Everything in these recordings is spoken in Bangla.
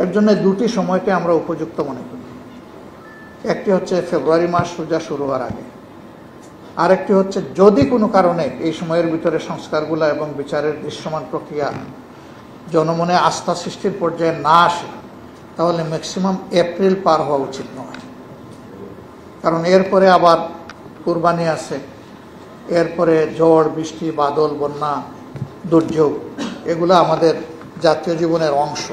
এর জন্য দুটি সময়কে আমরা উপযুক্ত মনে করি। একটি হচ্ছে ফেব্রুয়ারি মাস রোজা শুরু হওয়ার আগে, আরেকটি হচ্ছে যদি কোনো কারণে এই সময়ের ভিতরে সংস্কারগুলো এবং বিচারের দৃশ্যমান প্রক্রিয়া জনমনে আস্থা সৃষ্টির পর্যায়ে না আসে, তাহলে ম্যাক্সিমাম এপ্রিল পার হওয়া উচিত নয়। কারণ এরপরে আবার কুরবানি আছে, এরপরে ঝড় বৃষ্টি বাদল বন্যা দুর্যোগ এগুলো আমাদের জাতীয় জীবনের অংশ।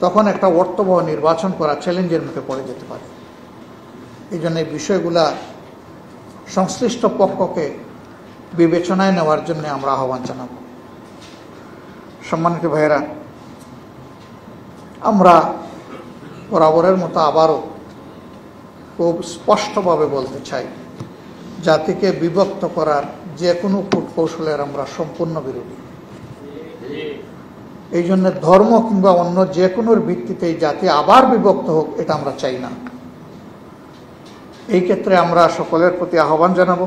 তখন একটা অর্থবহ নির্বাচন করা চ্যালেঞ্জের মুখে পড়ে যেতে পারে। এই জন্য এই বিষয়গুলা সংশ্লিষ্ট পক্ষকে বিবেচনায় নেওয়ার জন্য আমরা আহ্বান জানাব। সম্মানিত ভাইয়েরা, আমরা বরাবরের মতো আবারও খুব স্পষ্টভাবে বলতে চাই, জাতিকে বিভক্ত করার যে কোনো কূটকৌশলের আমরা সম্পূর্ণ বিরোধী। এই জন্য ধর্ম কিংবা অন্য যে কোনোর ভিত্তিতে এই জাতি আবার বিভক্ত হোক, এটা আমরা চাই না। এই ক্ষেত্রে আমরা সকলের প্রতি আহ্বান জানাব,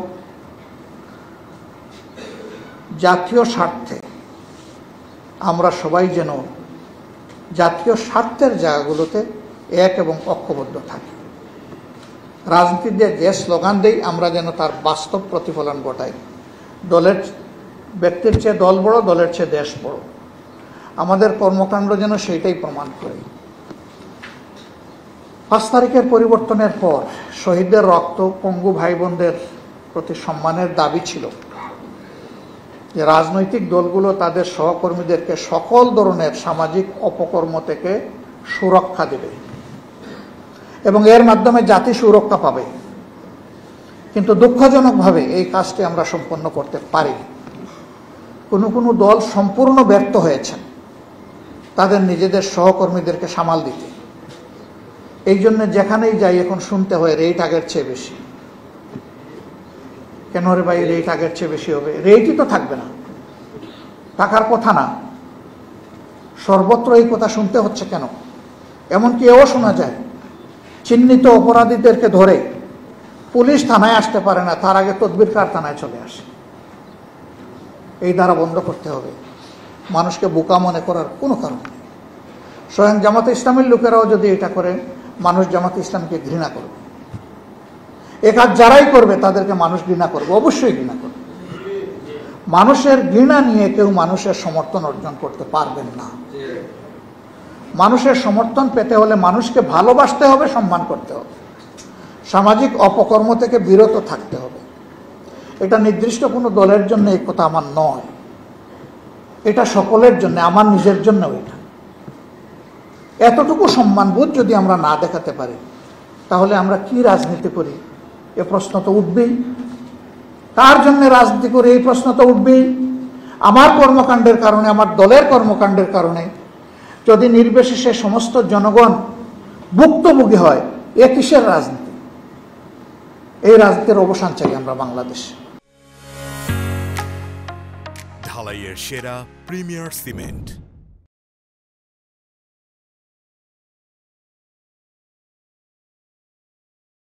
জাতীয় স্বার্থে আমরা সবাই যেন জাতীয় স্বার্থের জায়গাগুলোতে এক এবং ঐক্যবদ্ধ থাকি। রাজনীতি দিয়ে যে স্লোগান দেই, আমরা যেন তার বাস্তব প্রতিফলন ঘটাই। দলের ব্যক্তির চেয়ে দল বড়, দলের চেয়ে দেশ বড়। আমাদের কর্মকাণ্ড যেন সেইটাই প্রমাণ করে। 5 তারিখের পরিবর্তনের পর শহীদদের রক্ত পঙ্গু ভাই বোনদের প্রতি সম্মানের দাবি ছিল যে রাজনৈতিক দলগুলো তাদের সহকর্মীদেরকে সকল ধরনের সামাজিক অপকর্ম থেকে সুরক্ষা দেবে এবং এর মাধ্যমে জাতি সুরক্ষা পাবে। কিন্তু দুঃখজনকভাবে এই কাজটি আমরা সম্পন্ন করতে পারি। কোনো দল সম্পূর্ণ ব্যর্থ হয়েছেন তাদের নিজেদের সহকর্মীদেরকে সামাল দিতে। এই জন্য যেখানেই যাই এখন শুনতে হয় রেট আগের চেয়ে বেশি। কেন রে ভাই রেট আগের চেয়ে বেশি হবে? রেটই তো থাকবে না, টাকার কথা না। সর্বত্র এই কথা শুনতে হচ্ছে কেন? এমনকি এও শোনা যায় চিহ্নিত অপরাধীদেরকে ধরে পুলিশ থানায় আসতে পারে না, তার আগে তদবিরকার থানায় চলে আসে। এই দ্বারা বন্ধ করতে হবে। মানুষকে বোকা মনে করার কোনো কারণ নেই। স্বয়ং জামাতে ইসলামের লোকেরাও যদি এটা করে, মানুষ জামাতে ইসলামকে ঘৃণা করবে। এ কাজ যারাই করবে তাদেরকে মানুষ ঘৃণা করবে, অবশ্যই ঘৃণা করবে। মানুষের ঘৃণা নিয়ে কেউ মানুষের সমর্থন অর্জন করতে পারবেন না। মানুষের সমর্থন পেতে হলে মানুষকে ভালোবাসতে হবে, সম্মান করতে হবে, সামাজিক অপকর্ম থেকে বিরত থাকতে হবে। এটা নির্দিষ্ট কোনো দলের জন্য এই কথা আমার নয়, এটা সকলের জন্য, আমার নিজের জন্য। এটা এতটুকু সম্মানবোধ যদি আমরা না দেখাতে পারি, তাহলে আমরা কি রাজনীতি করি এ প্রশ্ন তো উঠবেই। কার জন্য রাজনীতি করি এই প্রশ্ন তো উঠবেই। আমার কর্মকাণ্ডের কারণে, আমার দলের কর্মকাণ্ডের কারণে যদি নির্বিশেষে সমস্ত জনগণ ভুক্তভোগী হয়, এ কিসের রাজনীতি? এই রাজনীতির অবসান চাই আমরা বাংলাদেশে। ঢালাইয়ের সেরা প্রিমিয়ার সিমেন্ট।